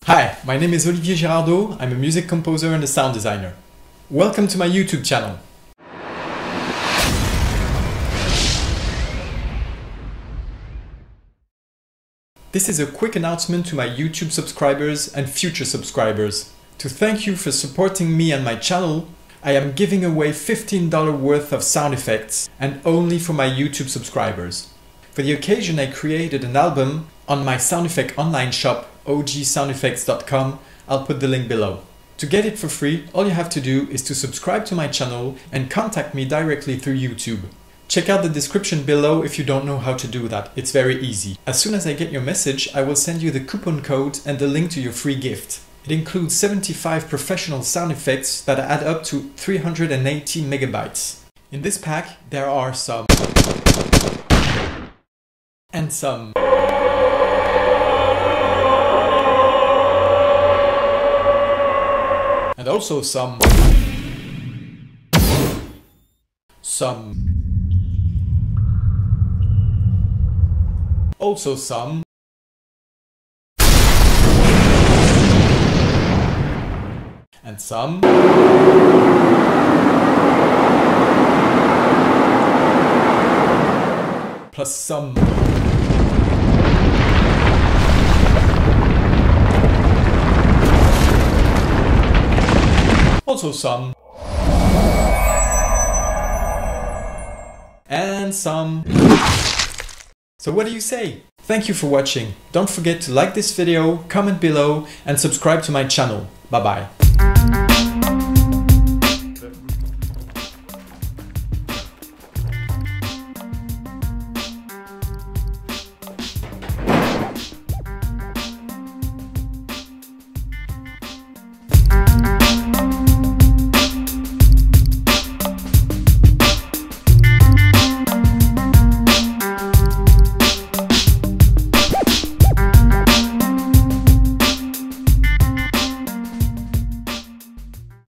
Hi, my name is Olivier Girardot. I'm a music composer and a sound designer. Welcome to my YouTube channel. This is a quick announcement to my YouTube subscribers and future subscribers. To thank you for supporting me and my channel, I am giving away $15 worth of sound effects and only for my YouTube subscribers. For the occasion, I created an album on my sound effect online shop, ogsoundeffects.com. I'll put the link below. To get it for free, all you have to do is to subscribe to my channel and contact me directly through YouTube. Check out the description below if you don't know how to do that. It's very easy. As soon as I get your message, I will send you the coupon code and the link to your free gift. It includes 75 professional sound effects that add up to 380 megabytes. In this pack, there are some and some. And also some. Also some. And some. Plus some. Also some. And some. So what do you say? Thank you for watching. Don't forget to like this video, comment below and subscribe to my channel. Bye bye.